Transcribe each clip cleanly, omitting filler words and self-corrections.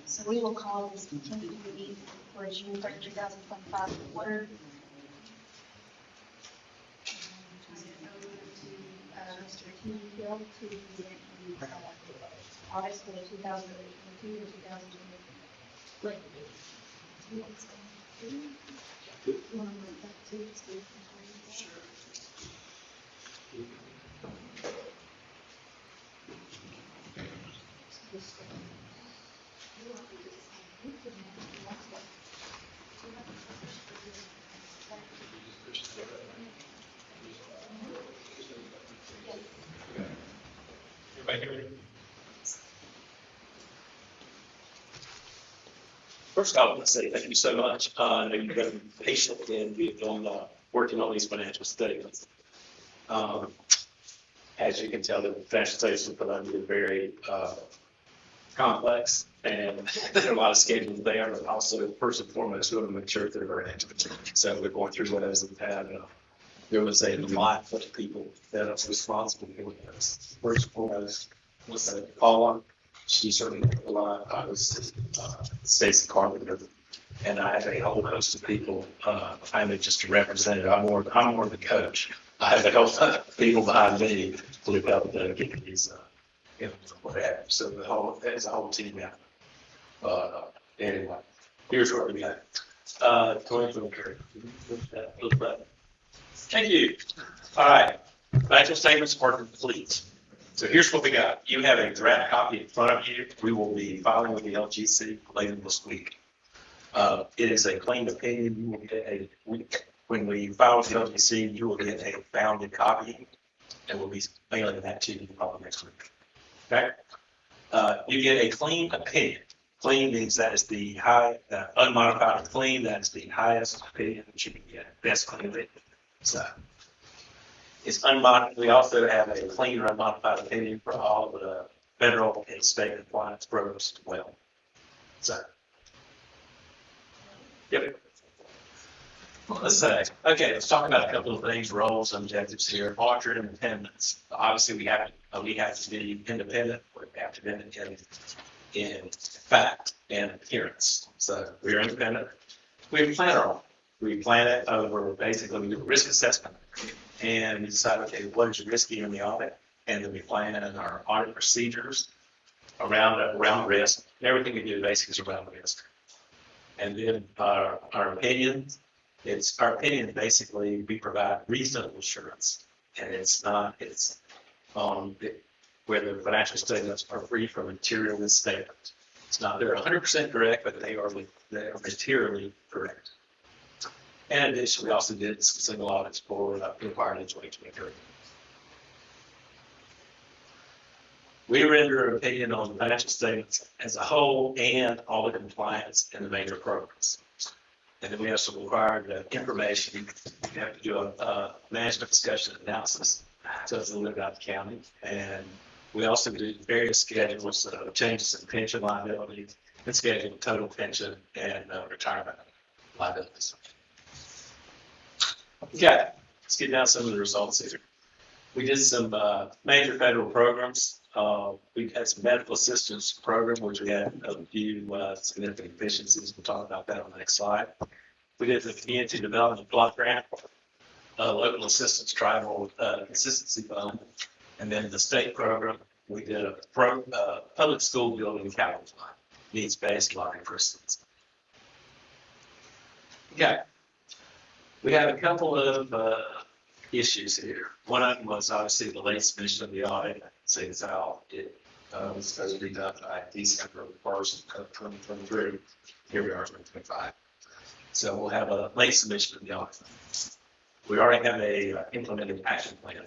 So we will call this continued meeting for June 3rd, 2025 order. Mr. T. Hill to present the August for the 2022 to 2023. First, I want to say thank you so much. I know you've been patient and you've been working on these financial statements. As you can tell, the financial statements are put under very complex, and there are a lot of schedules there, but also first and foremost, we want to make sure that they're accurate. So we're going through those and had there was a lot of people that are responsible for this. First and foremost was Paula. She certainly took a lot. I was Stacey Carpenter, and I have a whole host of people. I'm just a representative. I'm more the coach. I have a whole lot of people behind me who help get these, whatever. So there's a whole team now. Anyway, here's what we got. 2023. Thank you. All right. Financial statements are complete. So here's what we got. You have a draft copy in front of you. We will be filing with the LGC later this week. It is a clean opinion. You will get when we file with the LGC, you will get a bounded copy, and we'll be mailing that to you probably next week. Okay? You get a clean opinion. Clean means that is the unmodified clean. That is the highest opinion that you can get. Best clean opinion. So it's unmodified. We also have a clean or unmodified opinion for all of the federal and state compliance programs as well. So, yep. Let's say, okay, let's talk about a couple of things, roles and objectives here. Auditor independence. Obviously, we have to be independent. We have to be independent in fact and appearance. So we're independent. We plan our own. We plan it over basically we do a risk assessment and we decide, okay, what is risky in the audit? And then we plan our audit procedures around risk. Everything we do basically is around risk. And then our opinions, it's our opinion basically we provide reasonable assurance. And it's where the financial statements are free from material misstatements. It's not they're 100% correct, but they are materially correct. In addition, we also did some single audits for required in 2023. We render an opinion on the financial statements as a whole and all the compliance in the major programs. And then we have some required information. We have to do a management discussion analysis. So it's a little out the county. And we also do various schedules, changes in pension liabilities, and schedule total pension and retirement liabilities. Okay, let's get down some of the results here. We did some major federal programs. We had some medical assistance program, which we had a few significant efficiencies. We'll talk about that on the next slide. We did the community development block grant, local assistance tribal consistency fund, and then the state program. We did a public school building capital fund, needs-based line, for instance. Okay. We have a couple of issues here. One of them was obviously the late submission of the audit. See as how it was supposed to be done by December 1st, 2023. Here we are, 2025. So we'll have a late submission of the audit. We already have a implemented action plan.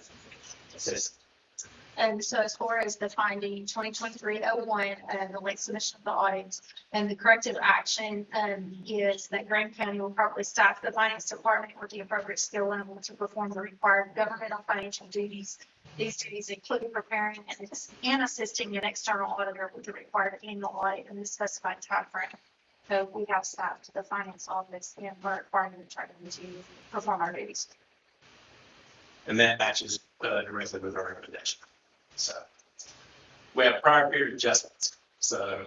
And so as far as the finding 2023-01, the late submission of the audit and the corrective action is that Graham County will properly staff the finance department with the appropriate skill level to perform the required governmental financial duties. These duties include preparing and assisting an external auditor with the required annual audit in the specified time frame. So we have staffed the finance office and we're requiring the department to perform our duties. And that matches directly with our recommendation. So we have prior period adjustments. So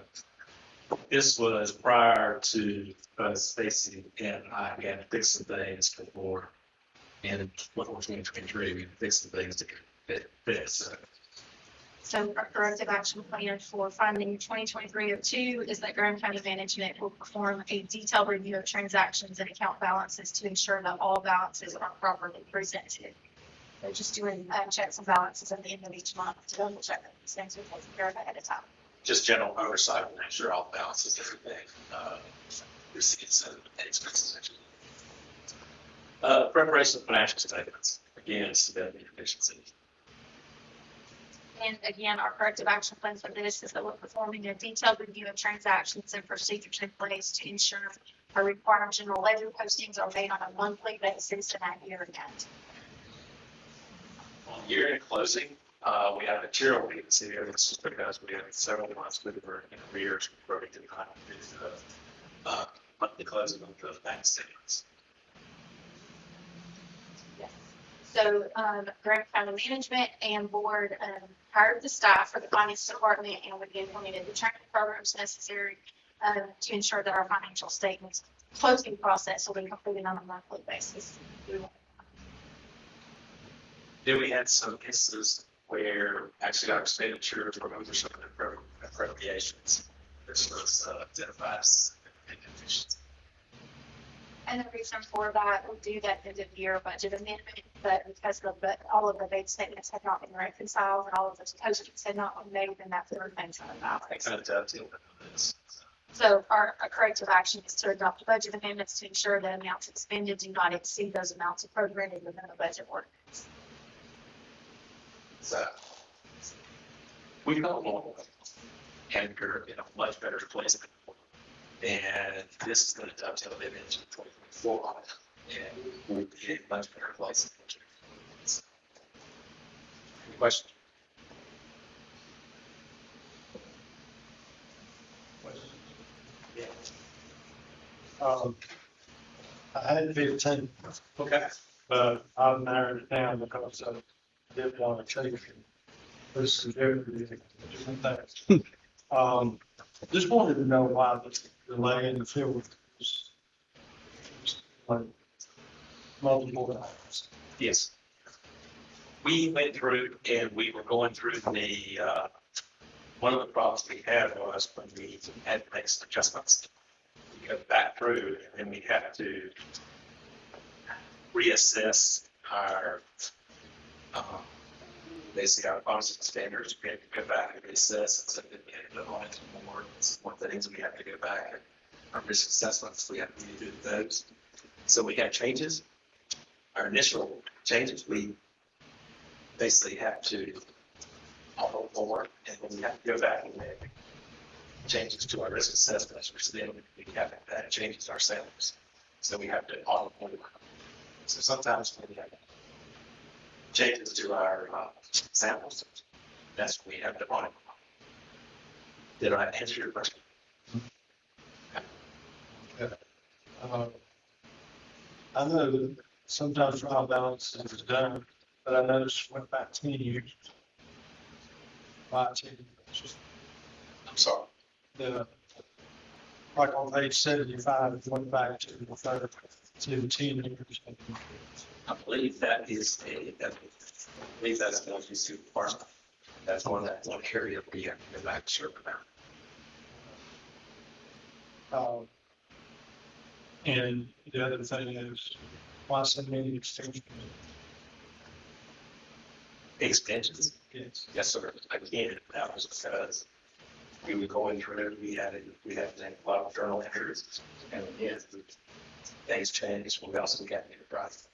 This was prior to Stacy and I had fixed some things before. And before 2023, we fixed some things to fit this. So our corrective action plan for funding 2023-02 is that Graham County Management will perform a detailed review of transactions and account balances to ensure that all balances are properly presented. So just doing checks and balances at the end of each month to double check that these things are taken care of ahead of time. Just general oversight to make sure all balances, everything, receipts and expenses. Preparation of financial statements, again, stability deficiency. And again, our corrective action plan for this is that we're performing a detailed review of transactions and procedures in place to ensure our required general ledger postings are made on a monthly basis and at year end. On year-end closing, we have material vacancy here. This is because we have several months with in arrears broken to the monthly closing of the bank statements. Yes. So, Graham County Management and Board hired the staff for the finance department, and we implemented the training programs necessary to ensure that our financial statements closing process will be completed on a monthly basis. Then we had some cases where actually our expenditures were over some of the appropriations. This was identified as inefficiency. And the reason for that, we do that end of year budget amendment, but because all of the bank statements had not been reconciled and all of those postings had not been made, then that's where things are about. I kind of dovetail with this. So our corrective action is to adopt budget amendments to ensure that amounts expended do not exceed those amounts appropriated within the budget ordinance. So we've got a long way, and we're in a much better place than before. And this is going to dovetail it into 2024, and we'll be in a much better place than 2024. Any questions? Yeah. I had 15, Okay. but I've narrowed it down because I didn't want to change it. This is different things. Just wanted to know why the delay in the field was like multiple times. Yes. We went through and we were going through the, one of the problems we had was when we had to make some adjustments. We go back through and we have to reassess our, basically our policy standards. We have to go back and reassess and implement more. One of the things we have to go back and our risk assessments, we have to do those. So we had changes. Our initial changes, we basically have to follow forward, and then we have to go back and make changes to our risk assessments, which then we have that changes our samples. So we have to audit forward. So sometimes when we have changes to our samples, that's when we have to audit. Did I answer your question? I know that sometimes trial balance is done, but I noticed went back 10 years. 5, 10 years. I'm sorry. Like on page 75, it went back to the third, to 10 years. I believe that is I believe that's an LGC requirement. That's one area where you have to go back a certain amount. And the other thing is, why so many extensions? Extensions? Yes. Yes, sir. Again, that was because we were going through, we had to take a lot of journal entries, and again, things changed. We also got new process.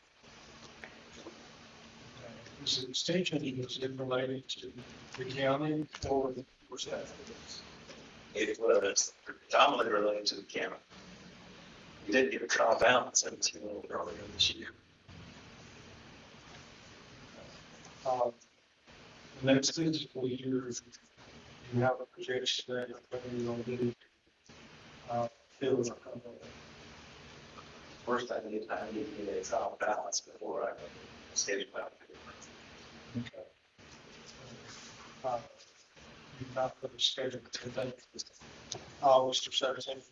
This extension, was it related to the county or that? It was predominantly related to the county. We didn't get a trial balance until earlier this year. The next fiscal year, you have a projection that you're going to do. Field. First, I need to get a trial balance before I schedule out. Okay. You've not put a schedule to think. August or September.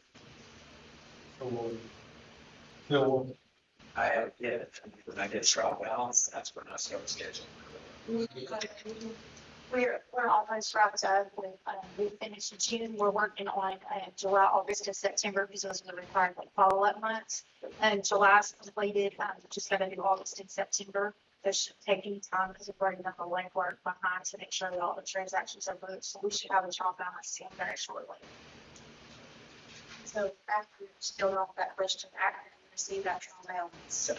Phil, I have, yeah, when I get trial balance, that's when I start scheduling. We're almost wrapped up with, we finished in June, we're working on, July, August, and September, because those are the required like, follow-up months. And July's completed, just gotta do August and September. This shouldn't take any time, because we're bringing up the legwork behind to make sure that all the transactions are booked, so we should have a trial balance in very shortly. So after, still off that question, after you receive that trial balance,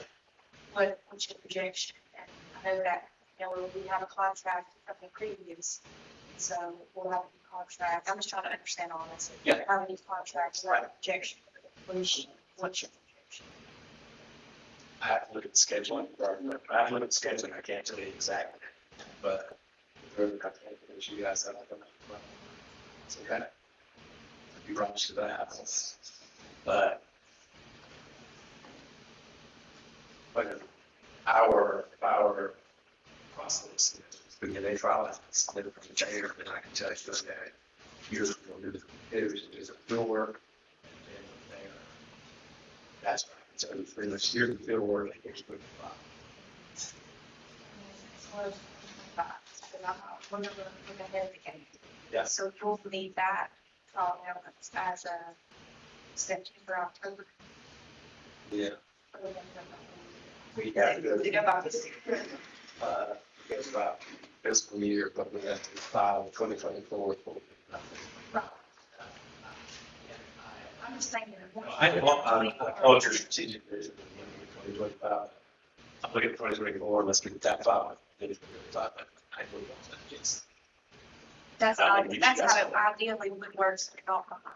what's your projection? And I know that, we have a contract from the previous, so we'll have a new contract. I'm just trying to understand all this. Yeah. How many contracts, what projection, what's your projection? I have to look at the scheduling, or I have to look at the scheduling, I can't tell you exactly, but I can't finish you guys out. It's okay. You promise to that, but our process, we get a trial, it's from the chair, and I can tell you that here's what we'll do. Here's a field work, and then there. That's right. So pretty much here's the field work, and here's the yeah. So you'll need that, as a September, October. Yeah. We have to go. Think about this. It's about fiscal year, but we have to file 2024. I'm just thinking. I want your strategic vision in 2025. I'm looking at 2024, let's get that file. I believe that, yes. That's how it ideally would work. So it all come out.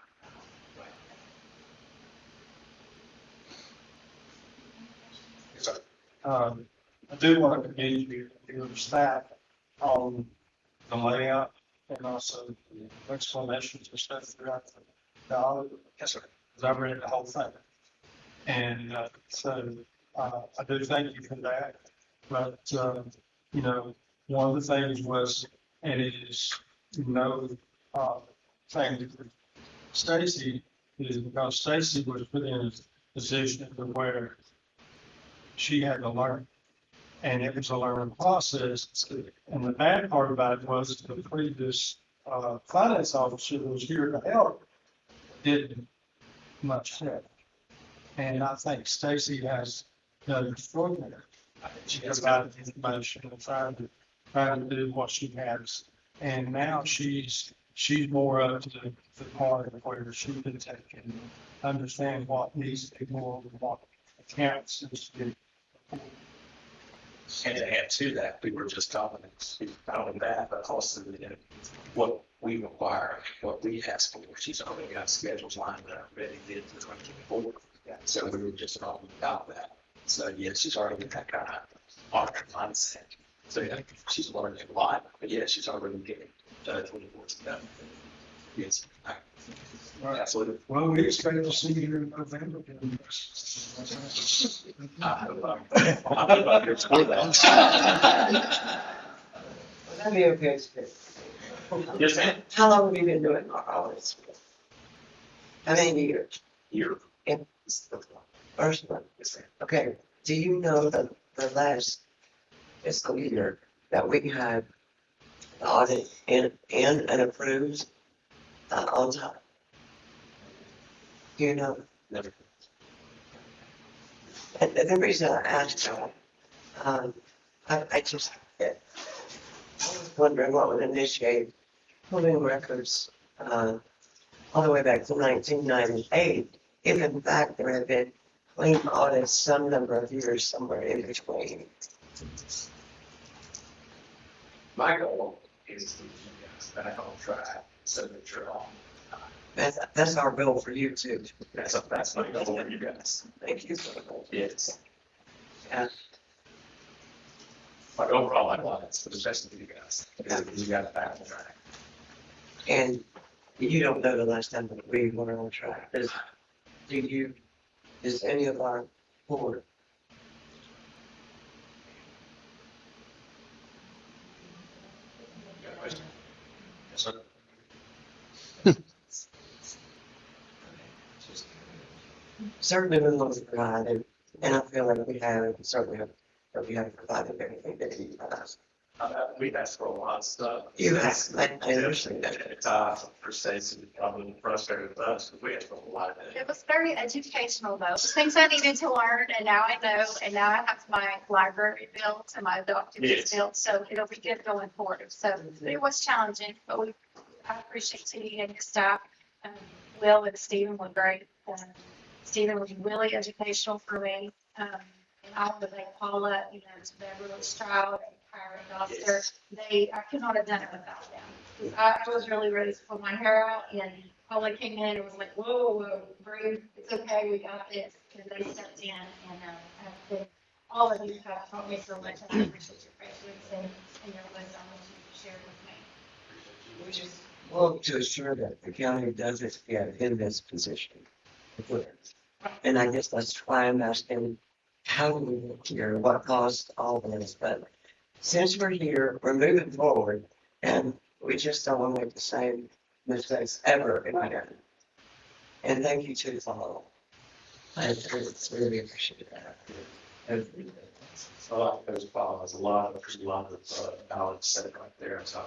Yes, sir. I do want to commend your staff on the layout and also the explanations and stuff throughout the audit. Yes, sir. Because I've read the whole thing. And I do thank you for that. But, one of the things was, and it is thing that Stacy is because Stacy was put in a position where she had to learn. And it was a learning process. And the bad part about it was the previous finance officer who was here to help didn't much help. And I think Stacy has done extraordinary. She has provided information and trying to do what she has. And now she's more up to the part of where she can take and understand what needs to be more than what accounts is to be. And to add to that, we were just talking, not only that, but also what we require, what we ask for. She's already got schedules lined up, ready to for 2024. So we were just talking about that. So yeah, she's already got that kind of market mindset. So yeah, she's learning a lot, but yeah, she's already getting 24 done. Yes. Absolutely. Well, we expect to see you in November. I'm here for that. That'd be okay, Steve. Yes, ma'am. How long have you been doing all this? How many years? Here. In first one. Yes, ma'am. Okay, do you know that the last fiscal year that we had the audit in and approved on time? Do you know? Never. And the reason I asked that, I just, I was wondering what would initiate pulling records all the way back to 1998, if in fact there had been clean audits some number of years somewhere in between. My goal is to get you guys back on track, so that you're on. That's our goal for you too. That's my goal for you guys. Thank you. Yes. Yeah. My overall life, but especially for you guys, because you got it back on track. And you don't know the last time that we were on track. Do you? Is any of our board? You got a question? Yes, sir. certainly been what we provided, and I feel like we have, certainly, that we have provided everything that he has. We've asked for a lot of stuff. You have, I understand that. It's, for Stacy, probably frustrated with us, because we asked for a lot of It it. was very educational though, things I needed to learn and now I know, and now I have my library built and my documents Yes. built, so it'll be good going forward. So it was challenging, but I appreciate Judy and his staff. Um, Will and Stephen were great. Stephen was really educational for me. And I would like Paula, to Beverly Stroud, hiring officer. I could not have done it without them. 'Cause I was really ready to pull my hair out and Paula came in and was like, whoa, breathe, it's okay, we got this. And they stepped in and, all of you have taught me so much. And I appreciate your patience and your wisdom that you shared with me. We just want to assure that the county does its get in this position. And I guess that's why I'm asking, how do we get here, what caused all this, but since we're here, we're moving forward, and we just don't want to make the same mistakes ever again. And thank you to all. I really appreciate that. So like there's a lot of knowledge set right there, I tell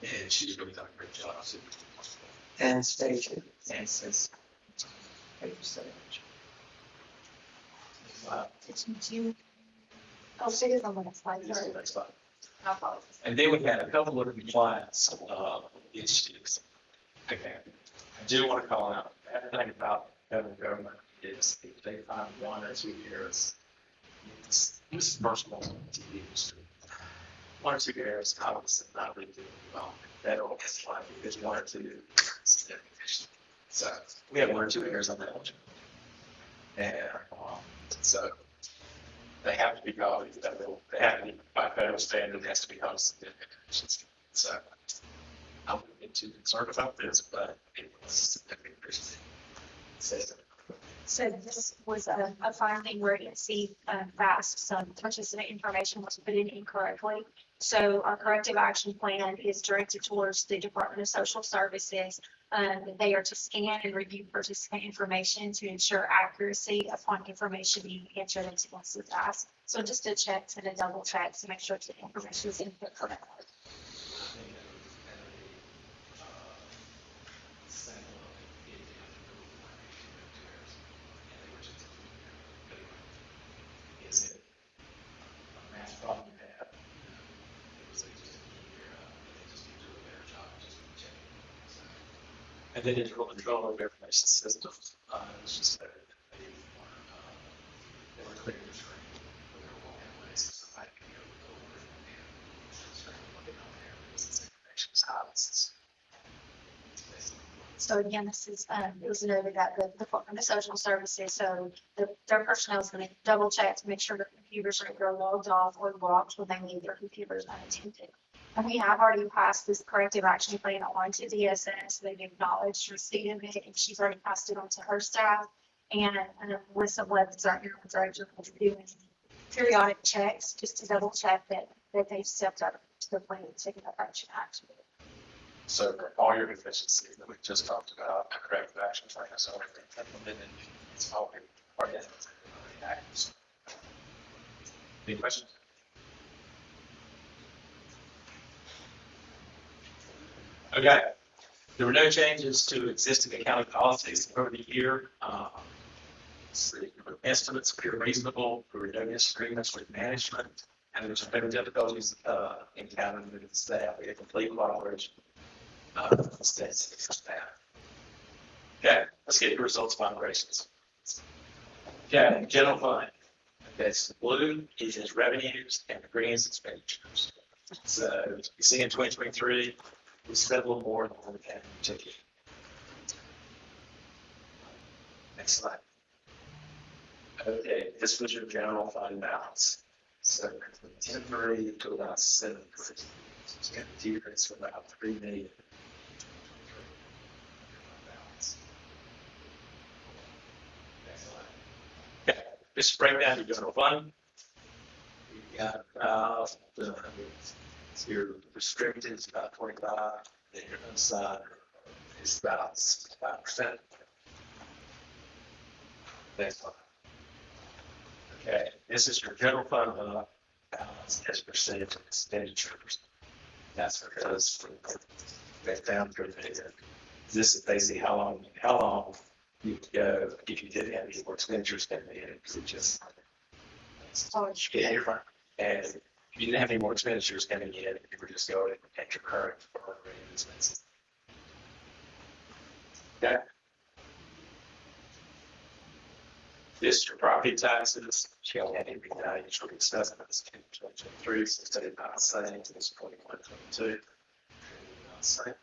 you. And she's really done a great job. So, And stay tuned. it's, Thank you so much. Did you? Oh, she is on the next slide. Sorry. next slide. I apologize. And then we had a couple of compliance, issues. Okay. I do want to call out, the thing about federal government is if they find 1 or 2 years, this is personal to the industry. 1 or 2 years, obviously not really doing well. Federal is like, if it's 1 or 2, so we have 1 or 2 years on that one. And, so they have to be called federal, they have to be by federal standard, it has to be called significant deficiency. So I wouldn't get too concerned about this, but it was significant deficiency. So this was a finding where EC fast some participant information was put in incorrectly. So our corrective action plan is directed towards the Department of Social Services. They are to scan and review participant information to ensure accuracy upon information being entered into the fast. So just a check and a double check to make sure that the information is input correctly. Is it a math problem you have? It was just they just need to do a better job just checking. And then internal control of information systems, it's just that they were clearing the screen. But there were more ways so I can go over and start looking on there because this information is hot. So again, this is, it was noted that the Department of Social Services, so their personnel is going to double check to make sure that computers are logged off or locked when they leave their computers unattended. And we have already passed this corrective action plan on to DSS. They've acknowledged receipt of it, and she's already passed it on to her staff. And with some webs our director will be doing periodic checks just to double check that they've stepped up to the plan and taken that action. So for all your deficiencies that we just talked about, corrective action plan is already implemented. It's all part of it. Any questions? Okay. There were no changes to existing accounting policies over the year. Estimates appear reasonable. There were no disagreements with management, and there were no difficulties encountered with the staff. We had complete cooperation. Staff. Okay, let's get the results of operations. Okay, general fund. Okay, so the blue is revenues and the green is expenditures. So you see in 2023, we spent a little more than what we had in particular. Next slide. Okay, this was your general fund balance. So from 10.3 to about 7.3. So it's got a decrease of about 3 million. Okay, just break down your general fund. We got your restricted is about 25, then your unside is about 5%. Next one. Okay, this is your general fund balance as percentage of expenditures. That's because they found through there. This is basically how long you could go if you didn't have any more expenditures coming in, because it just. Yeah, you're fine. And if you didn't have any more expenditures coming in, you were just going at your current operating expenses. Okay. This is your property taxes. Shall have any revalues from assessments in 2023, so studied by saying this 21-22. Same.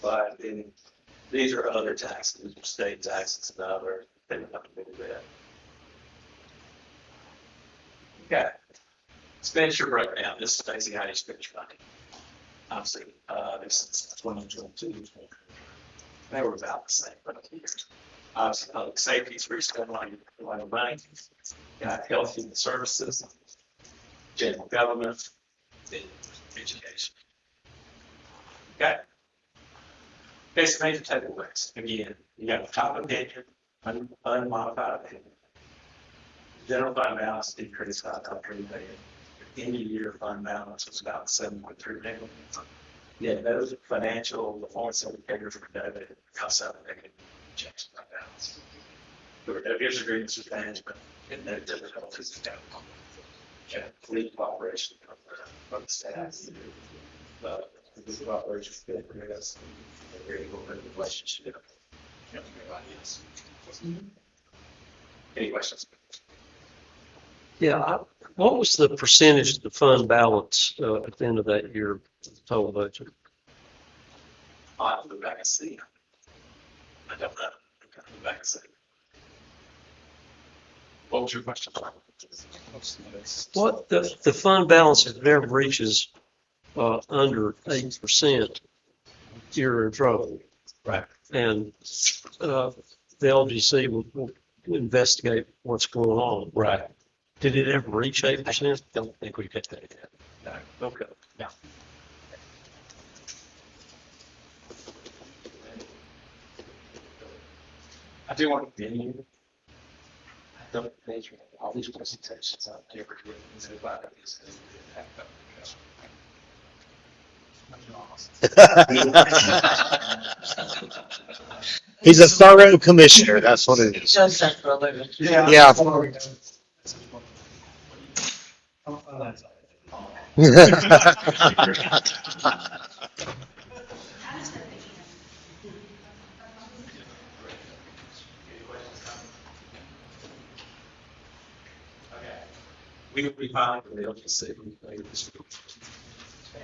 But then these are other taxes, state taxes and other, they don't have to do that. Okay. Expenditure breakdown. This is basically how you spend your money. Obviously, this is 2022. They were about the same for the years. Obviously, public safety is where you spend a lot of money. Got health and services, general government, and education. Okay. Okay, so major takeaways. Again, you got a top opinion, unmodified opinion. General fund balance decreased by about $3 million. End of year fund balance was about $7.3 million. Yeah, those financial performance indicators were noted because of negative changes in fund balance. There were no disagreements with management and no difficulties in outcome. Okay, fleet cooperation from the staff. The cooperation fit for us. A very good relationship. Everybody else. Any questions? Yeah, what was the percentage of the fund balance at the end of that year, total budget? I'll have to go back and see. I don't know. I'll go back and see. What was your question? What the fund balance, if it ever reaches under 8%, you're in trouble. Right. And the LGC will investigate what's going on. Right. Did it ever reach 8%? Don't think we get that yet. No. Okay. No. I do want to continue. I don't think all these presentations out there are doing this about this. He's a thorough commissioner. That's what it is. Does that for a living. Yeah. We will be filing for the LGC later this week. And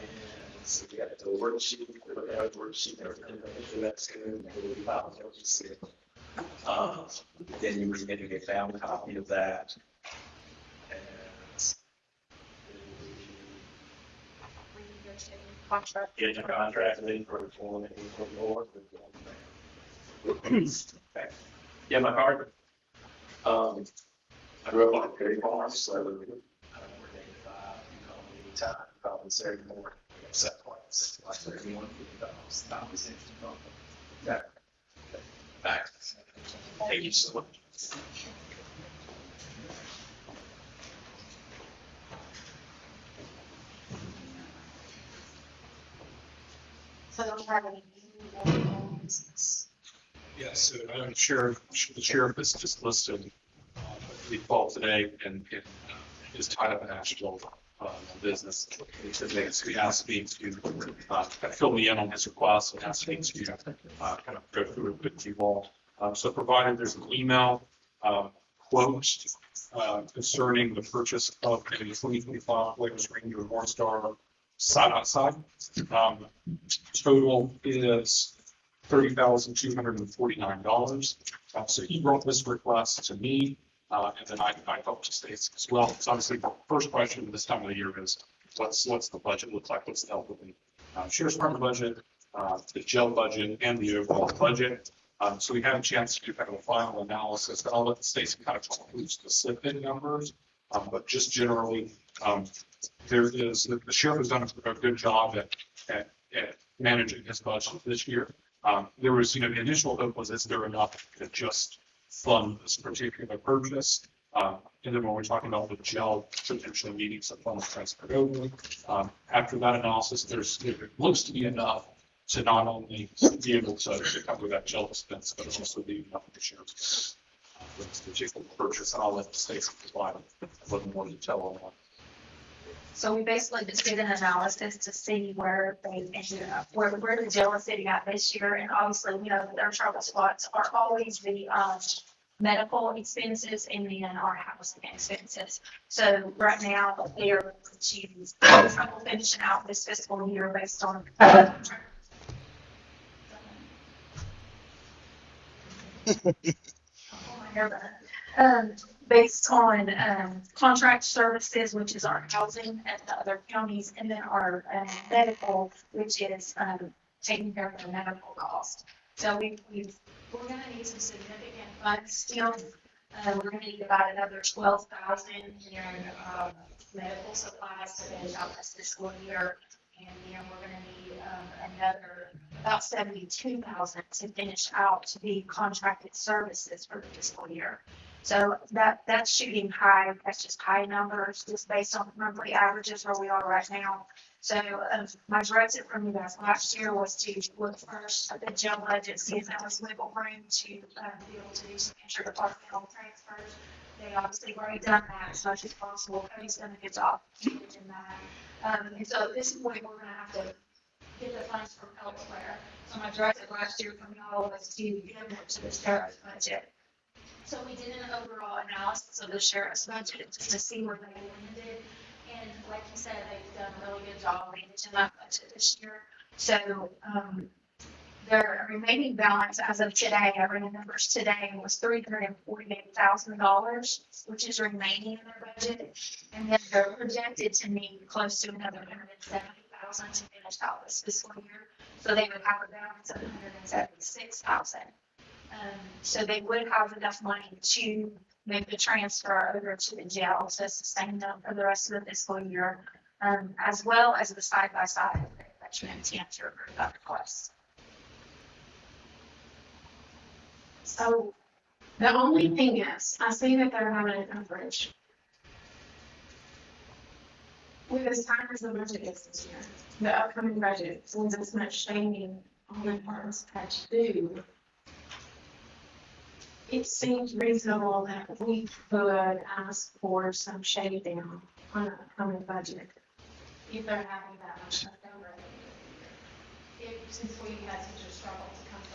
so we got the worksheet, we look at the worksheet, everything, so that's good, and we'll be filing the LGC. Then you were getting a bound copy of that. And Contract. get your contract in for the form and for the board. Okay. Yeah, my card. I grew up on a dairy farm, so I don't know where day to 5. You call me anytime, call me Saturday morning. We have set points. Like everyone, stop this engine. Okay. Back. Thank you so much. So they don't have any. Yes, so I'm sure the sheriff is just listed the call today and is tied up in actual business. He asked me to fill me in on his request and asked me to kind of go through it with you all. So provided there's an email quote concerning the purchase of a 2025 Lakers Ranger Northstar side by side. Total is $30,249. So he brought this request to me, and then I helped to Stacy as well. So obviously, the first question this time of the year is, what's the budget look like? What's the help with the sheriff's department budget, the jail budget, and the overall budget? So we had a chance to do kind of a final analysis. I'll let Stacy kind of talk through specific numbers, but just generally, the sheriff has done a good job at managing his budget this year. There was, the initial hope was, is there enough to just fund this particular purchase? And then when we're talking about the gel potentially needing some funds transferred over, after that analysis, it looks to be enough to not only be able to cover that gel expense, but also be enough to share for this particular purchase. And I'll let Stacy provide a little more detail on that. So we basically just did an analysis to see where they ended up, where the jail is sitting at this year. And obviously, we know that their trouble spots are always the, medical expenses and then our housing expenses. So right now, they're to trouble finishing out this fiscal year based on. Based on contract services, which is our housing at the other counties, and then our medical, which is taking care of their medical cost. So we're going to need some significant funds still. We're going to need about another 12,000 in medical supplies to finish out this fiscal year, and then we're going to need another about 72,000 to finish out the contracted services for the fiscal year. So that's shooting high. That's just high numbers, just based on monthly averages where we are right now. So my directive from you guys last year was to look first at the jail budget, see if there was wiggle room to be able to do some interdepartmental transfers. They obviously have already done that as much as possible. Cody's done a good job in that. And so at this point, we're going to have to get the funds from elsewhere. So my directive last year from y'all was to give them to the sheriff's budget. So we did an overall analysis of the sheriff's budget just to see where they landed. And like you said, they've done a really good job managing that budget this year. So their remaining balance as of today, I ran the numbers today, was $348,000, which is remaining in their budget. And then they're projected to need close to another $170,000 to finish out this fiscal year. So they would have a balance of $176,000. So they would have enough money to make the transfer over to the jail to sustain them for the rest of the fiscal year, as well as the side-by-side that you intend to approve that request. So the only thing is, I see that they're having an coverage. With as time as the budget is this year, the upcoming budget, since as much shading all the departments had to do, it seems reasonable that we could ask for some shading on the upcoming budget if they're having that much left over. Since we had such a struggle to come to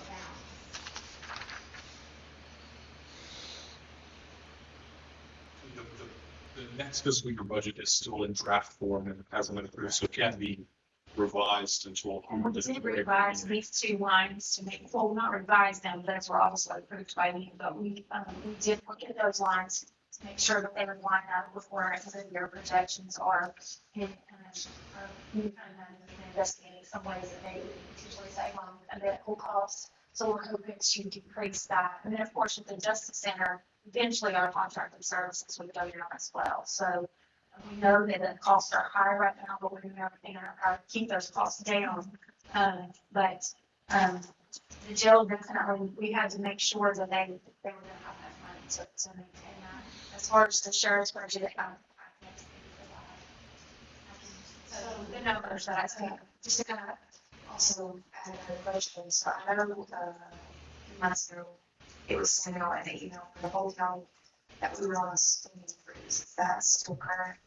The next fiscal year budget is still in draft form and hasn't been approved, so it can't be revised until. we did revise these two lines to make, well, not revise them, those were also approved by me, but we did look at those lines to make sure that they would line up with where their projections are. And we kind of investigating some ways that they usually save on medical costs. So we're hoping to decrease that. And then of course with the Justice Center, eventually our contracted services would go down as well. So we know that the costs are high right now, but we're doing everything to keep those costs down. But the jail definitely, we had to make sure that they were going to have that money to maintain that. As far as the sheriff's budget, I can't speak for that. So the numbers that I said, just to kind of also add another question. So I know months ago it was sent out an email for the whole county that we were on a spending freeze. Is that still current?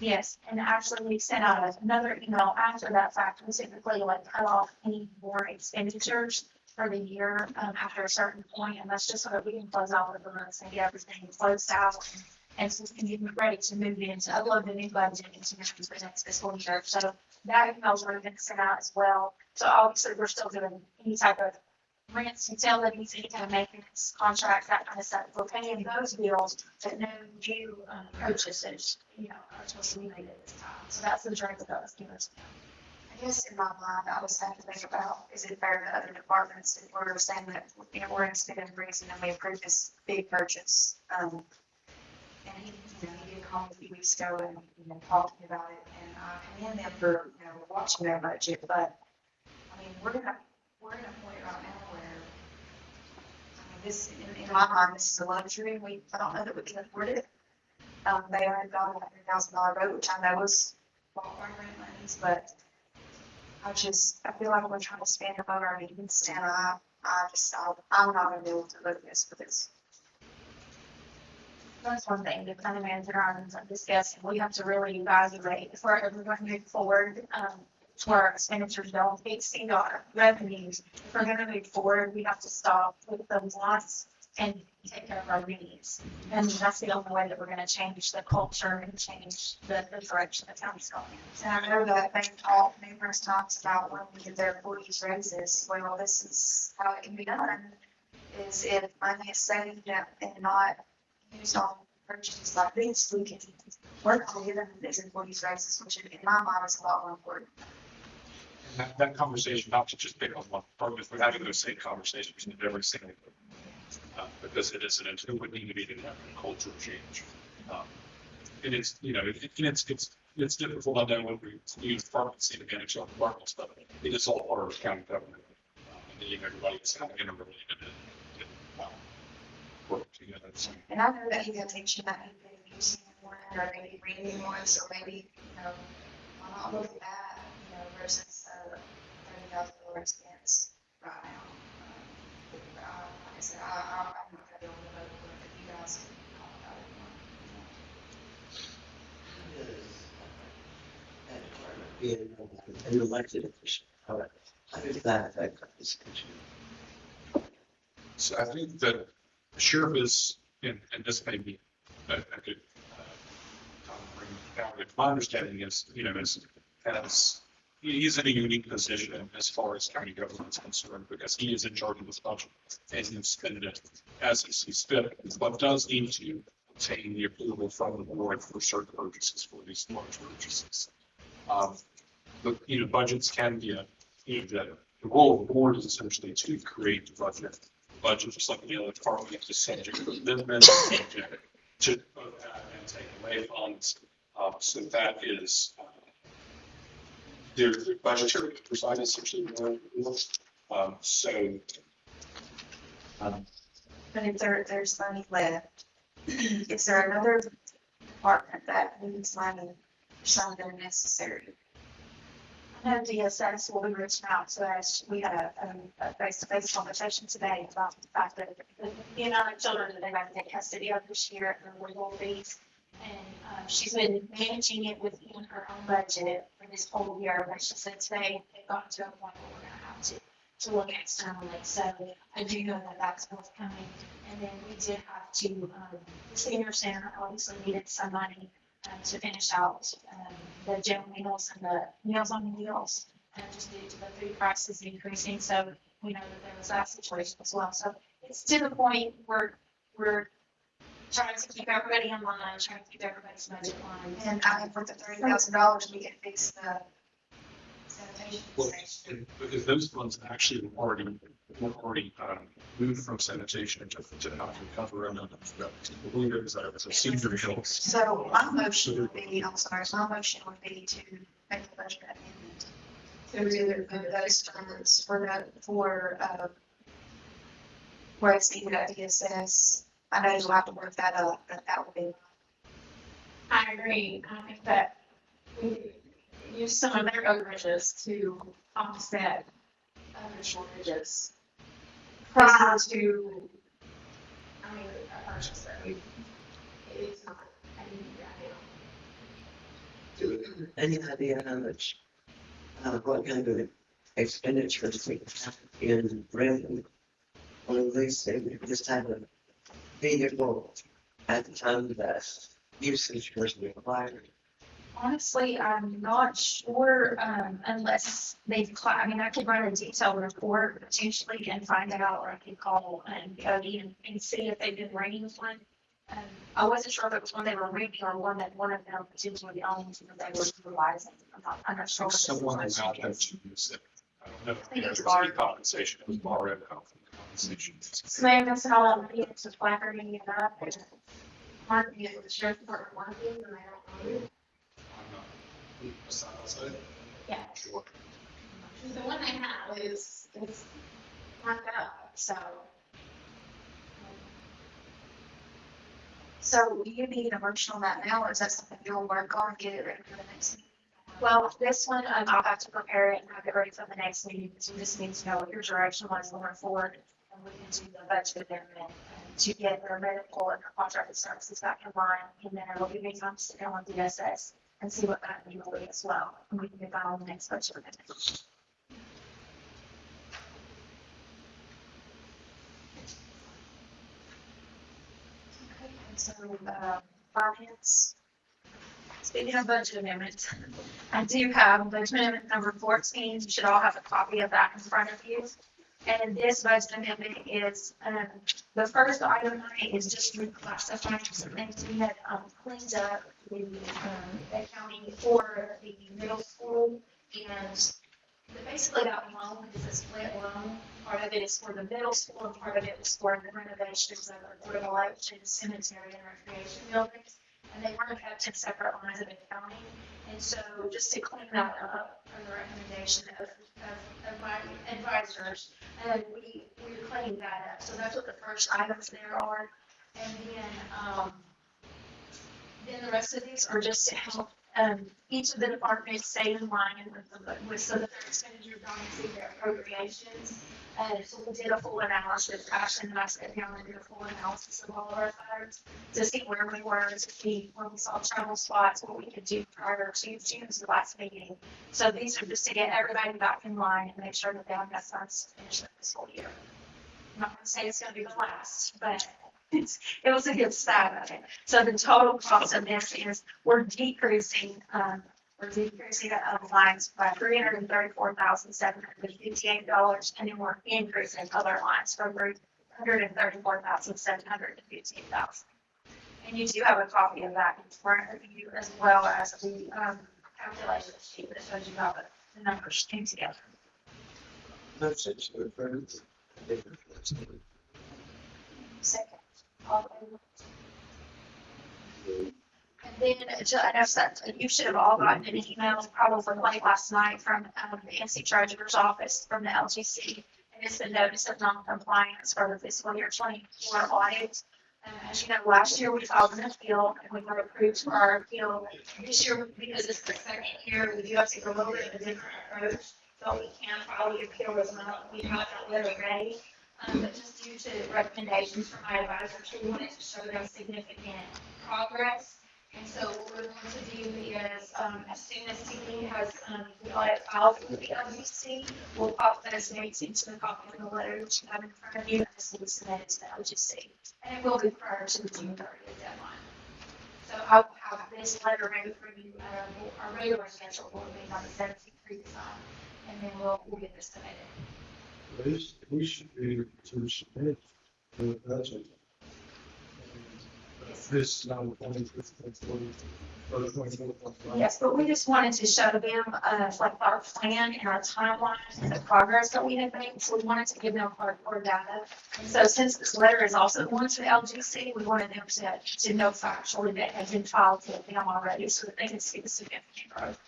Yes, and actually we sent out another email after that fact. We typically like cut off any more expenditures for the year after a certain point, and that's just so that we can close out the months and get everything closed out and so we can get ready to move into upload the new budget into the next fiscal year. So that email's already been sent out as well. So obviously we're still doing any type of rents, utilities, any kind of maintenance contracts, that kind of stuff. We're paying those bills, but no new purchases, are supposed to be made at this time. So that's the directive that was given to them. I guess in my mind, I was having to think about, is it fair to other departments if we're saying that, we're in spending freeze and then we approve this big purchase? And he did call me a few weeks ago and talking about it, and I commend them for watching their budget. But I mean, we're in a point right this, in my mind, this is a luxury. I don't know that we can afford it. They already got a $100,000 boat, which I know was ballpark grant monies, but I feel like we're trying to spend above our means, and I'm not gonna be able to live this for this. That's one thing, the county manager and discuss, we have to really evaluate if we're going to move forward, where our expenditures don't exceed our revenues. If we're gonna move forward, we have to stop with the wants and take care of our needs. And that's the only way that we're gonna change the culture and change the direction the town's going. And I know that they've talked numerous times about when we give their employees raises, well, this is how it can be done. Is if money is saved and not used on purchases like this, we can work on giving these employees raises, which in my mind is a lot more important. And that conversation, not to just pick on one part, if we're having those same conversations with every single, because it would need to be a cultural change. And it's, it's difficult, I know when we use departments, see the manager of departments, but it is all part of county government. And then everybody's having a really good work together. So. And I know that you have mentioned that you've been using one or maybe reading one, so maybe, why not look at that, versus $30,000 expense right now. Like I said, I'm not gonna be able to vote for it, if you guys can talk about it more. That department being an elected official, how does that affect our discussion? So I think that the sheriff is, and this may be a good time to bring it down, but my understanding is, he's in a unique position as far as county government is concerned, because he is in charge of this budget and he spend it as he sees fit, but does need to obtain the approval from the board for certain purchases, for these large purchases. But, budgets can be the role of the board is essentially to create the budget, just like the other department is subject to amendments, subject to both add and take away funds. So that is their budgetary precise essentially. But if there's money left, is there another department that needs money for something necessary? I know DSS will be reaching out to us. We had a face-to-face conversation today about the fact that the amount of children that they have to take custody of this year and their legal fees. And she's been managing it within her own budget for this whole year. But she said today it got to a point where we're going to have to look externally. So I do know that that's what's coming. And then we did have to, the senior center obviously needed some money to finish out the gym meals and the meals on wheels, just due to the food prices increasing. So we know that there was that situation as well. So it's to the point where we're trying to keep everybody in line, trying to keep everybody's budget line. And I think for the $30,000, we can fix the sanitation Well, station. because those funds actually were already moved from sanitation to health recovery. And I believe it was a senior health. So my motion would be, my motion would be to make the budget amendment to either move those funds where it's needed at DSS. I know you'll have to work that up, but that would be. I agree. I think that we use some of their overages to offset other shortages. Prior to, a purchase that it's not, Any idea how much, what kind of expenditures we have in revenue? Or at least they would just have a vehicle at the time that usage was required. Honestly, I'm not sure, unless they've, I could run a detailed report potentially and find out, or I could call Cody and see if they've been running one. I wasn't sure if it was one they were reading or one that one of them potentially owns and that they were utilizing. I'm not sure. Someone has out there to use it. I don't know. I think it's There was borrowed. compensation. It was borrowed out from the compensation. So maybe that's how I'm getting to placarding it up and marking it with the sheriff's department marking and I don't know. Yeah. Sure. The one they have is marked up, so. So do you need a motion on that now, or is that something you'll work on, get it ready for the next meeting? Well, this one, I'll have to prepare it and have it ready for the next meeting, because we just need to know what your direction was going forward. And we can do the budget amendment to get their medical and their contracted services back in line, and then it'll give me time to sit down with DSS and see what that will be as well, and we can get that on the next budget amendment. Okay, and so, finance. Speaking of budget amendments, I do have budget amendment number 14. You should all have a copy of that in front of you. And this budget amendment is, the first item on it is just reclassifying some things we had cleaned up the accounting for the middle school. And basically that loan is a split loan. Part of it is for the middle school and part of it was for the renovations of our portable election, cemetery, and recreation buildings. And they weren't kept in separate lines of accounting. And so just to clean that up, for the recommendation of my advisors, we're cleaning that up. So that's what the first items there are. And then the rest of these are just to help each of the departments stay in line with so that their expenditures don't exceed their appropriations. So we did a full analysis, Ashton and I sat down and did a full analysis of all of our funds to see where we were, to see where we saw trouble spots, what we could do prior to June's last meeting. So these are just to get everybody back in line and make sure that they have enough funds to finish the fiscal year. I'm not going to say it's going to be the last, but it was a good start of it. So the total cost of this is we're decreasing lines by $334,758, and then we're increasing other lines from $134,758. And you do have a copy of that in front of you, as well as the calculation sheet that shows you how the numbers came together. Second. And then, I know that you should have all gotten an email probably late last night from the NC Treasurer's Office from the LGC. And it's the notice of non-compliance for the fiscal year 24 audit. As you know, last year we filed an appeal and we were approved for our appeal. This year, because it's the second year, we do have to take a little bit of a different approach. So we can file the appeal as well. We have that letter ready. But just due to recommendations from my advisors, we wanted to show them significant progress. And so what we're going to do is, as soon as CD has the audit filed with the LGC, we'll pop those notes into the copy of the letter which you have in front of you, and this will be submitted to the LGC. And it will be prior to the June 30th deadline. So I'll have this letter ready for you, our regular schedule will be on the 17th for you to sign, and then we'll get this submitted. We should be able to submit the budget. This number 2024. Yes, but we just wanted to show them, like our plan and our timeline and the progress that we had made. So we wanted to give them hardcore data. And so since this letter is also going to the LGC, we wanted them to know factually that it had been filed to them already so that they can see the significant growth.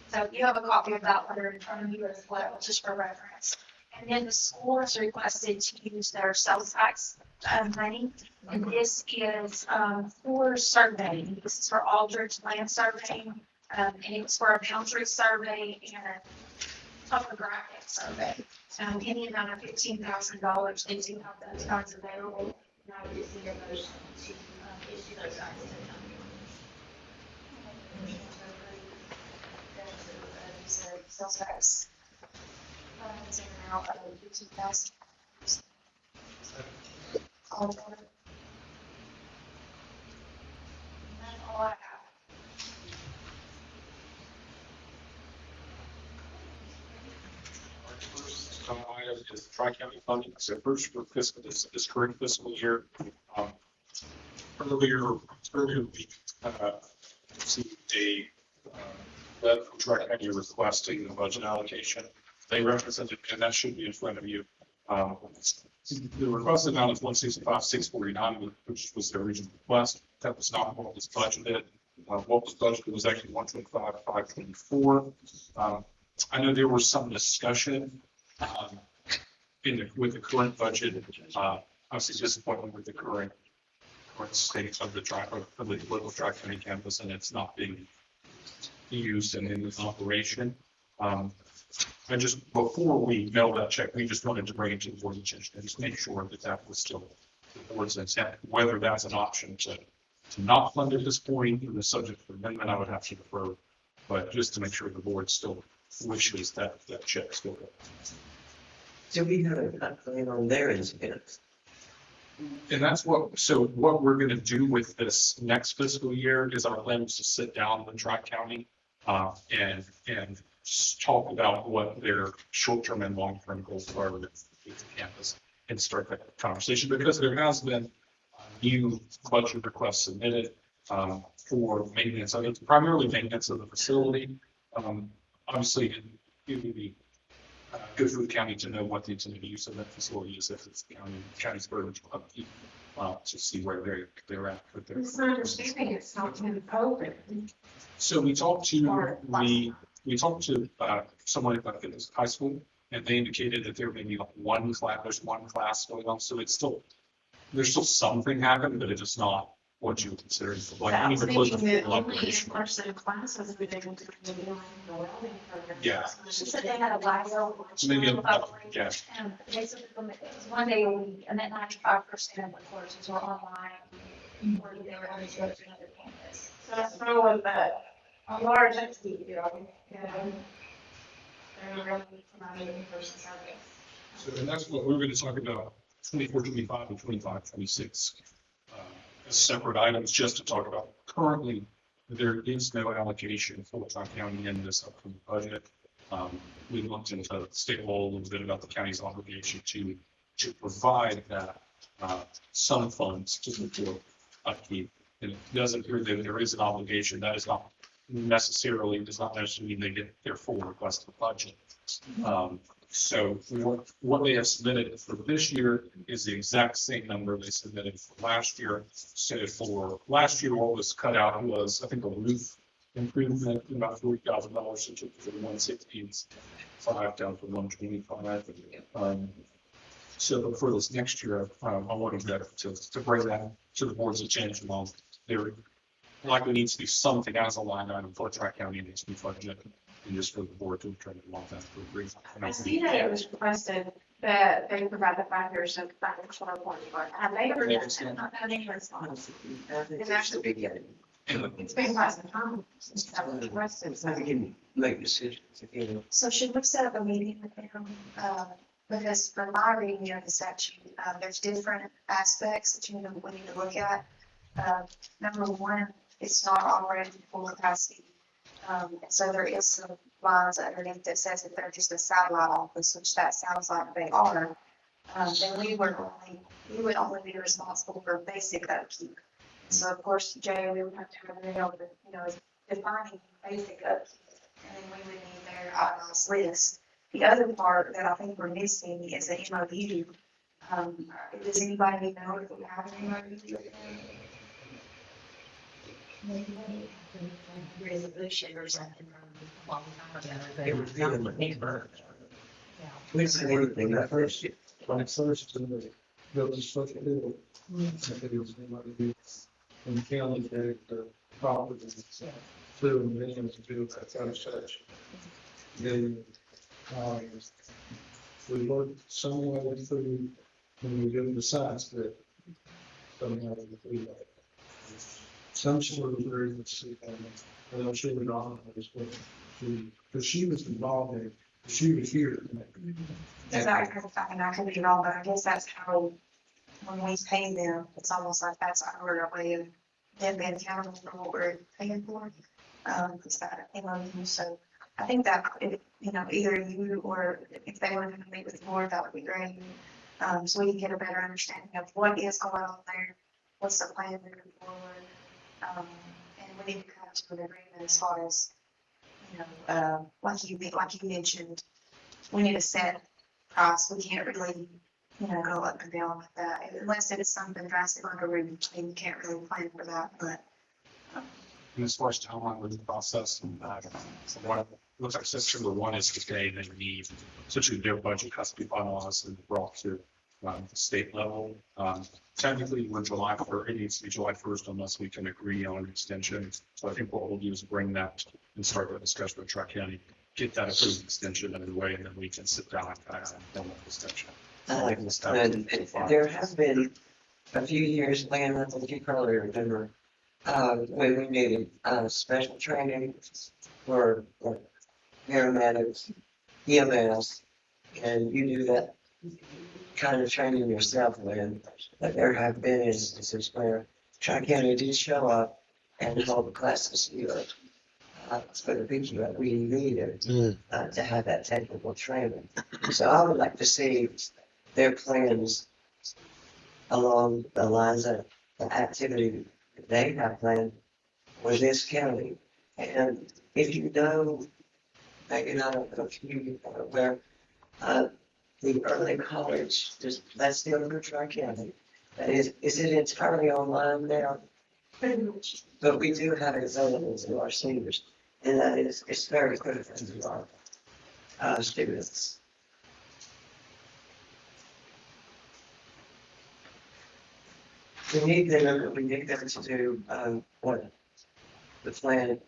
So you have a copy of that letter in front of you as well, just for reference. And then the school has requested to use their sales tax money. And this is for surveying. This is for Aldridge land surveying. And it's for a boundary survey and a topographic survey. In the amount of $15,000, they do have those funds available. And I would just need a motion to issue those funds to them. Sales tax. Is an amount of $15,000. All in favor? And that's all I have. Item is Tri-County funding. So first for fiscal, this current fiscal year, earlier we received a letter from Tri-County requesting the budget allocation. They represented, and that should be in front of you. The requested amount is $165,649, which was the original request. That was not what was budgeted. What was budgeted was actually $125,524. I know there was some discussion with the current budget. Obviously disappointed with the current current state of the local tri-county campus, and it's not being used and in operation. And just before we mail that check, we just wanted to bring it to the board's attention and just make sure that that was still the board's intent. Whether that's an option to not fund at this point, in the subject of amendment, I would have to defer. But just to make sure the board still wishes that check still goes. Do we have a plan on their expense? And that's what we're gonna do with this next fiscal year is our plan is to sit down with Tri-County and talk about what their short-term and long-term goals are with the campus and start that conversation, because there has been new budget requests submitted for maintenance. I mean, primarily maintenance of the facility. Obviously, it would be good for the county to know what the intended use of that facility is, if it's county's burden to upkeep, to see where they're at with their. It's my understanding it's not been open. So we talked to someone at the high school, and they indicated that there may be like there's one class going on, so there's still something happening, but it's just not what you would consider like I any was close to thinking that full only in operation. person of classes we did into the welding program. Yeah. She said they had a lateral. Maybe Yeah. And they said it was 1 day a week, and that 95% of the courses were online. Or they were on to another campus. So that's probably that a large entity, you know. They're really promoting in-person service. So, and that's what we're going to talk about, 24, 25, and 25, 26. As separate items, just to talk about. Currently, there is no allocation for Tri-County in this upcoming budget. We looked into state law a little bit about the county's obligation to provide that some funds to support upkeep. And it doesn't appear that there is an obligation. That is not necessarily, does not necessarily mean they get their full requested budget. So what they have submitted for this year is the exact same number they submitted for last year. So for last year, what was cut out was, I think, a roof improvement, about $40,000, so took from 165 down to 125. So for this next year, I wanted to bring that to the board's attention. There likely needs to be something as a line item for Tri-County in its new budget, and just for the board to determine what that would bring. I see that it was requested that they provide the 5 years of financial reporting, but have they ever done that? Not had any response. It's actually it's been quite some time since that was requested. So we can make decisions, you know. So should we set up a meeting with them? Because from my reading of the section, there's different aspects that we need to look at. Number one, it's not operating full capacity. So there is some lines underneath that says that they're just a satellite office, which that sounds like they are. Then we would only be responsible for basic upkeep. So of course, Jay, we would have to have them able to, defining basic upkeep, and then we would need their items list. The other part that I think we're missing is an MOU. Does anybody know if we have an MOU? Resolution or something a long time ago. It was given the paper. We said anything at first. When it first built the structure, it was in the county that the property flew and then to do that kind of such. Then, we worked somewhere through when we did the science that somehow we like some sort of emergency. And I'm sure we don't have because she was involved in, she was here. I could be wrong, but I guess that's how, when we pay them, it's almost like that's our way of them being accountable for what we're paying for. It's that, so I think that, either you or if they were going to meet with the board, that would be great. So we can get a better understanding of what is going on there, what's the plan moving forward. And we need to come to an agreement as far as, like you mentioned, we need a set price. We can't really, go up and down like that unless it is something drastic like a roof. You can't really plan for that, but. And as far as timeline with the process, what looks like section number 1 is today, they need, essentially their budget has to be finalized and brought to the state level. Technically, we're July 1st, it needs to be July 1st unless we can agree on an extension. So I think what we'll do is bring that and start the discussion with Tri-County, get that approved extension underway, and then we can sit down and kind of have a discussion. And there have been a few years, Lane, I think you probably remember, when we needed, special training for paramedics, EMS, and you do that kind of training yourself, Lynn. But there have been instances where Tri-County did show up and hold classes here for the people that we needed to have that technical training. So I would like to see their plans along the lines of the activity that they have planned for this county. And if you know, maybe not a few, where the early college, that's still in Tri-County. Is it entirely online now? But we do have it available to our seniors, and that is, it's very critical to our students. We need them to do, what, the plan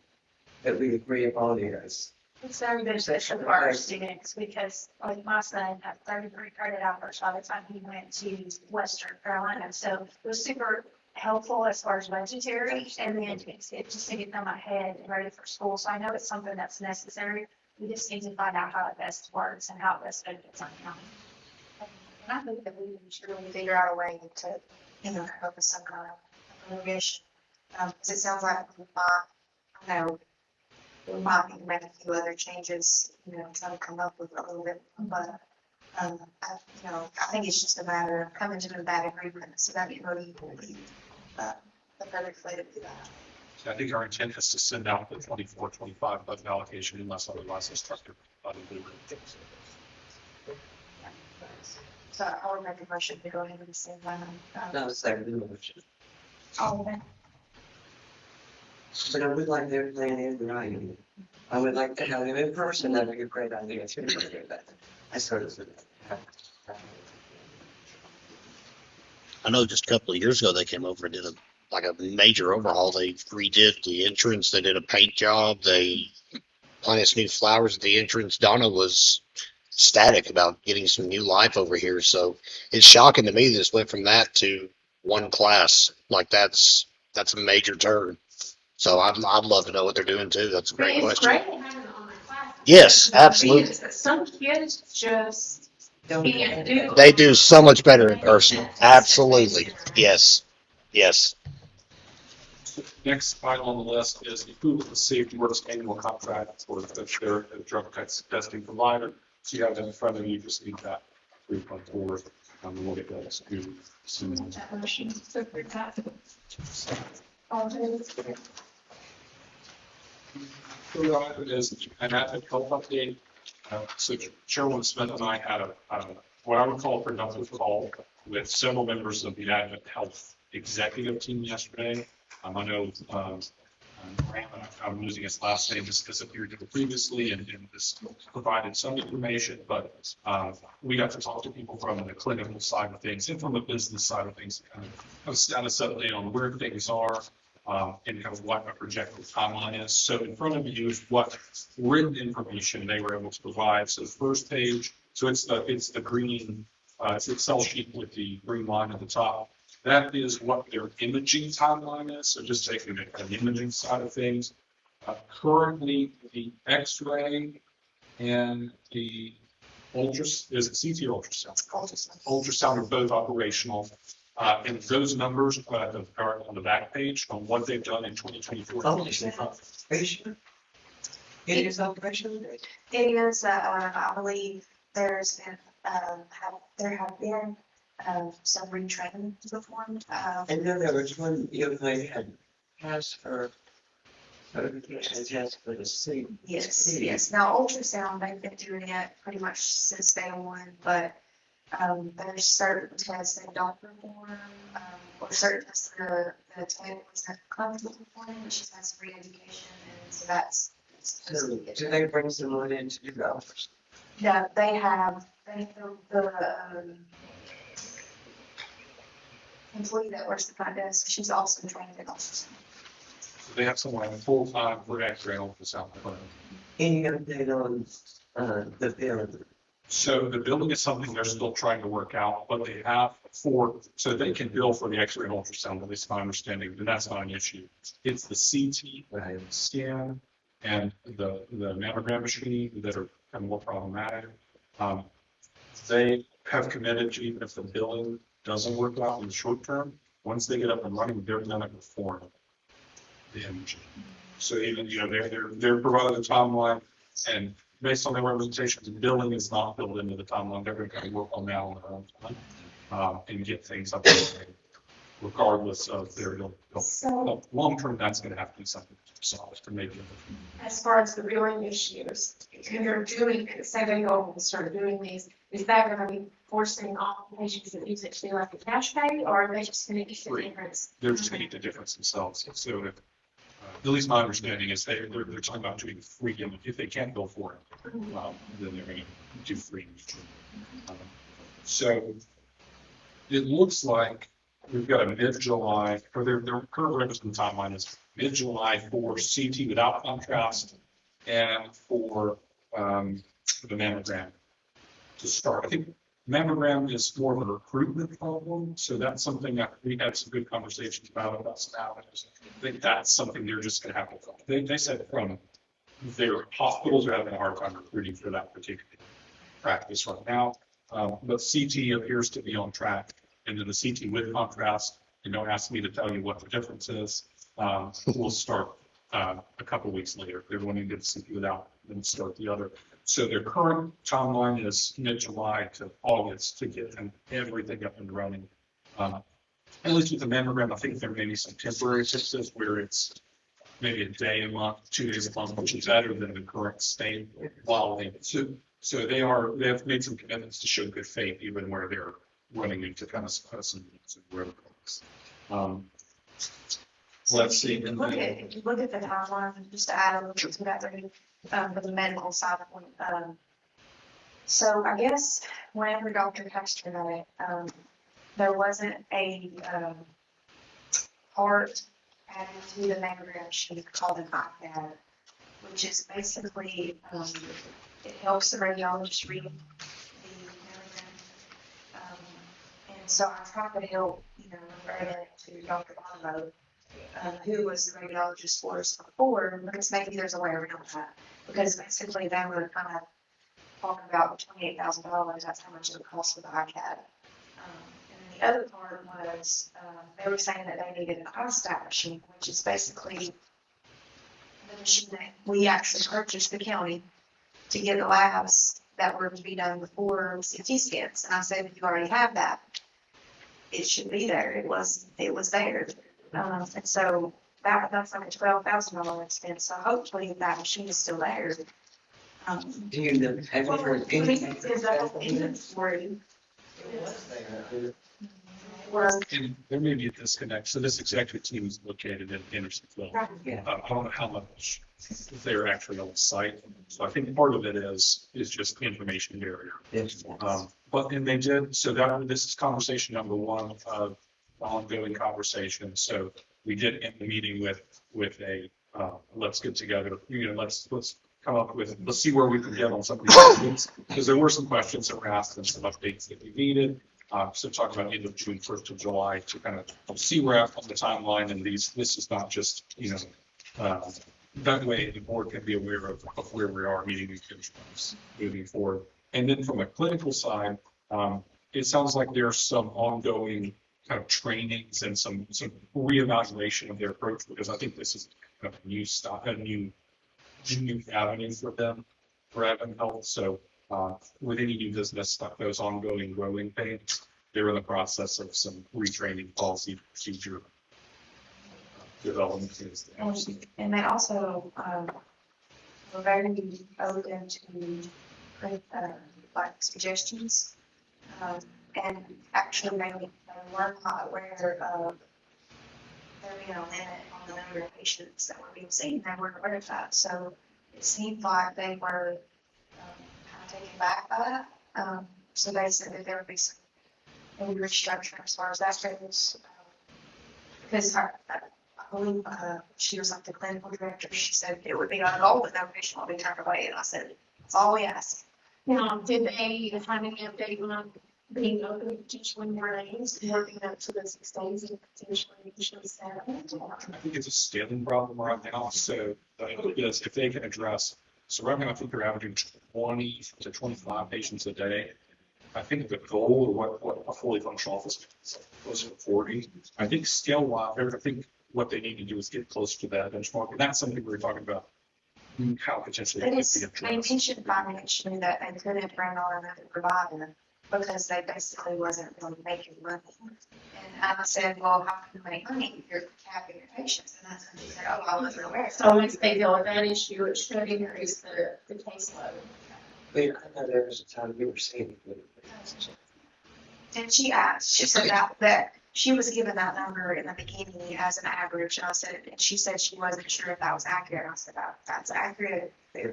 that we agree upon here is. It's very beneficial for our students because like my son had 33 credit hours by the time he went to Western Carolina. So it was super helpful as far as budgetary and then it's just to get them ahead and ready for school. So I know it's something that's necessary. We just need to find out how it best works and how it best benefits our county. And I think that we should really figure out a way to, come up with some kind of mitigation. Because it sounds like we might need to make a few other changes, try to come up with a little bit, but, I think it's just a matter of coming to that agreement, so that it really will be, the perfect way to do that. So I think our intent is to send out the 24-25 budget allocation unless otherwise instructed. So I would make a motion to go ahead and send that. Not a second motion. All of it. But I would like their plan in writing. I would like to have them in person. That'd be a great idea. I sort of. I know just a couple of years ago they came over and did a major overhaul. They redid the entrance. They did a paint job. They planted some new flowers at the entrance. Donna was ecstatic about getting some new life over here. So it's shocking to me this went from that to one class. Like that's a major turn. So I'd love to know what they're doing too. That's a great question. It's great to have it on my class. Yes, absolutely. Some kids just can't do it. They do so much better in person. Absolutely. Yes. Yes. Next item on the list is the approval of the Safety Works annual contract for their drug testing provider. So you have that in front of you, just need that 3.4, and we'll get that executed soon. That motion, so for that. All in favor? Third item is an admin health update. So Chairwoman Smith and I had what I would call a productive call with several members of the admin health executive team yesterday. I know Graham, I'm losing his last name, just disappeared here previously and this provided some information, but we got to talk to people from the clinical side of things and from the business side of things, kind of have a status update on where things are and kind of what a projected timeline is. So in front of you is what written information they were able to provide. So the first page, so it's the green, it's the Excel sheet with the green line at the top. That is what their imaging timeline is. So just taking the imaging side of things. Currently, the X-ray and the is it CT or ultrasound? Ultrasound are both operational. And those numbers are on the back page on what they've done in 2024. Are you sure? It is operational? It is, I believe there have been some retraining performed. I know there was one young lady had passed her certification test for the C. Yes. Now ultrasound, they've been doing it pretty much since day one, but there's certain tests that don't perform, or certain tests that the tech wasn't comfortable performing, and she has re-education, and so that's. So do they bring someone in to do the offers? Yeah, they have, employee that works the front desk, she's also trained in ultrasound. So they have someone full-time for X-ray ultrasound. Any update on, the building? So the building is something they're still trying to work out, but they have so they can bill for the X-ray and ultrasound, at least my understanding, and that's not an issue. It's the CT, the scan, and the mammogram machine that are kind of more problematic. They have committed to, even if the billing doesn't work out in the short term, once they get up and running, they're gonna perform the imaging. So even, they're providing a timeline, and based on their representations, billing is not built into the timeline. They're going to work on that on their own time, and get things up and running, regardless of their bill. So Long term, that's going to have to be something solved to make it. As far as the billing issues, if you're doing, say they go and start doing these, is that gonna be forcing all patients that use it to be like a cash pay, or are they just gonna use the Free. difference? They're just going to eat the difference themselves. So if, at least my understanding is they're talking about doing free, and if they can't bill for it, then they're going to do free. So it looks like we've got a mid-July, or their current representative timeline is mid-July for CT without contrast and for the mammogram to start. I think mammogram is more of a recruitment problem, so that's something that we had some good conversations about some avenues. I think that's something they're just gonna have to, they said from their hospitals are having a hard time recruiting for that particular practice right now. But CT appears to be on track, and then the CT with contrast, don't ask me to tell you what the difference is. We'll start a couple weeks later. They're wanting to get the CT without, then start the other. So their current timeline is mid-July to August to get everything up and running. At least with the mammogram, I think there may be some temporary fixes where it's maybe a day a month, 2 days a month, which is better than the current state. So they have made some commitments to show good faith, even where they're running into kind of some roadblocks. Let's see. If you look at the timeline, just to add a little bit to that, for the medical side of it, so I guess whenever Dr. Hester had it, there wasn't a, part added to the mammogram sheet called an iPad, which is basically, it helps the radiologist read the mammogram. And so I tried to help, refer that to Dr. Barlow, who was the radiologist for us before, because maybe there's a way around that. Because basically they were kind of talking about $28,000, that's how much it would cost for the iPad. And the other part was, they were saying that they needed an iStat machine, which is basically the machine that we actually purchased the county to get the labs that were to be done before CT scans. And I said, if you already have that, it should be there. It was there. And so that's like a $12,000 expense. So hopefully that machine is still there. Do you, have you heard anything? Is that inventory? Was And there may be a disconnect. So this executive team is located in Hendersonville. Yeah. I don't know how much they're actually on site. So I think part of it is just information barrier. Yes. And they did, so this is conversation number one of ongoing conversation. So we did end the meeting with a, let's get together, let's come up with, let's see where we can get on some of these things. Because there were some questions that were asked and some updates that we needed. So talk about either June 1st to July to kind of see where on the timeline, and this is not just, that way the board can be aware of where we are meeting these benchmarks moving forward. And then from a clinical side, it sounds like there's some ongoing kind of trainings and some reevaluation of their approach, because I think this is kind of a new avenue for them for Advent Health. So with any new business, those ongoing growing pains, they're in the process of some retraining policy procedure development. and they also, were very open to, like suggestions. And actually they were not aware of there being a limit on the number of patients that were being seen. They weren't aware of that. So it seemed like they were, kind of taken back by that. So they said that there would be some maybe restructuring as far as that goes. Because I believe, she was like the clinical director, she said it would be our goal, but no patient will be turned away, and I said, that's all we ask. Now, did they have any update on being open potentially more days, working up to the 6 days and potentially usually 7? I think it's a scaling problem right now, so the hope is if they can address, so right now I think they're averaging 20 to 25 patients a day. I think the goal of what a fully functional office was 40. I think scale wise, I think what they need to do is get closer to that benchmark, and that's something we were talking about, how potentially it They could be addressed. mentioned financially that they couldn't bring on another provider because they basically wasn't really making money. And I said, well, how can you make money if you're capping your patients? And that's when they said, oh, I wasn't aware. So once they deal with that issue, it should increase the caseload. But I know there was a time you were saying. And she asked, she said that she was given that number in the beginning as an average, and I said, and she said she wasn't sure if that was accurate. I said, that's accurate. Yeah,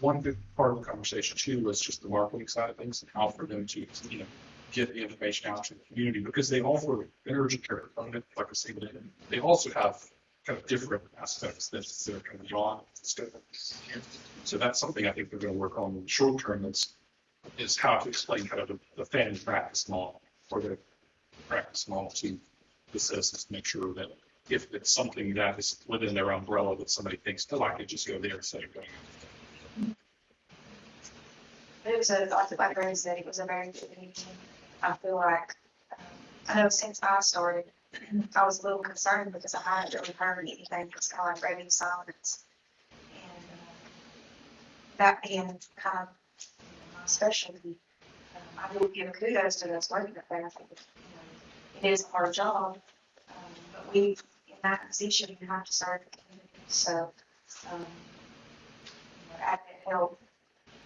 One big part of the conversation too was just the marketing side of things and how for them to, get the information out to the community, because they offer an urgent care component, like I said, they also have kind of different aspects that are kind of beyond stuff. So that's something I think they're going to work on in the short term. Is how to explain kind of the family practice model or the practice model to the citizens to make sure that if it's something that is within their umbrella that somebody thinks to like it, just go there instead of going. It was like Brady said, it was a very good meeting. I feel like, I know since I started, I was a little concerned because I hadn't really heard anything. It's kind of like radio silence. And that being kind of my specialty, I will give kudos to those working up there. I think, it is a hard job, but we, in that position, you have to serve the community. So, admin help.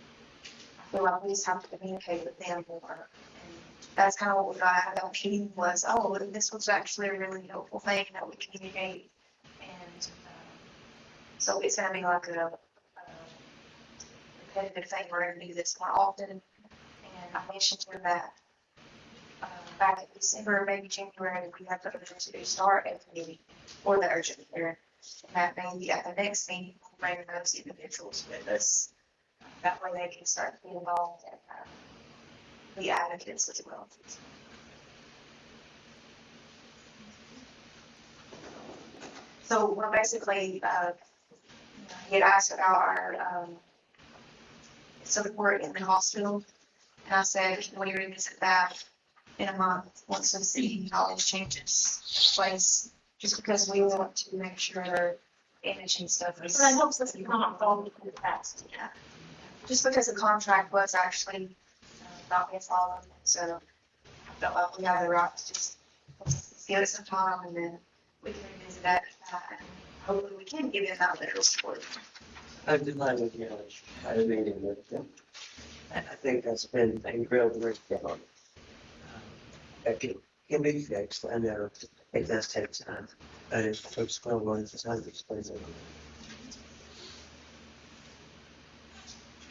I feel like we just have to communicate with them more. And that's kind of what we got out of that meeting was, oh, this was actually a really helpful thing that we communicate. And so it's going to be like a repetitive thing. We're going to do this more often. And I mentioned to them that back in December, maybe January, we have to start a committee for the urgent care. And that maybe at the next meeting, we'll bring those individuals with us. That way they can start to be involved and be advocates as well. So we're basically, get asked about our support in the hospital. And I said, can we revisit that in a month once we see how those changes place? Just because we want to make sure imaging stuff is. So that helps us not fall into the past. Yeah. Just because the contract was actually not being followed, so I felt like we have the right to just give it some time and then we can revisit that. And hopefully we can give them that better support. I did not with you, I had a meeting with them. I think that's been a real work on. That can be fixed, I know it does take time, but it takes 12 months to time to explain it.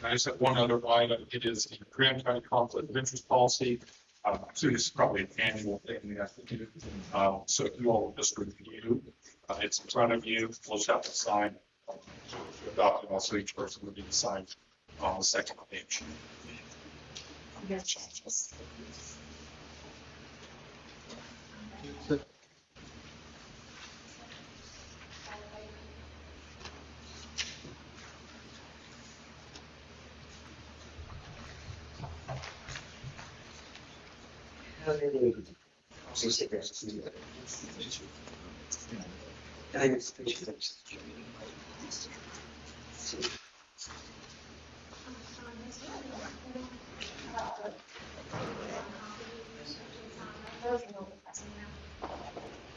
I just have one other item. It is the Graham County Conflict of Interest Policy. So this is probably an annual thing we have to do. So if you all just review, it's in front of you. We'll just have to sign to adopt it. Also, each person would need to sign on the second page. How many? I think it's speechless.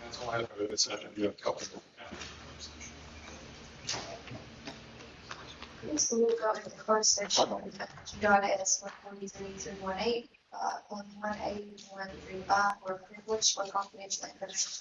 That's all I have for this. I do have a couple. So we'll go into the closed session. Data is 143.18, 118.135, or privilege or confidential information.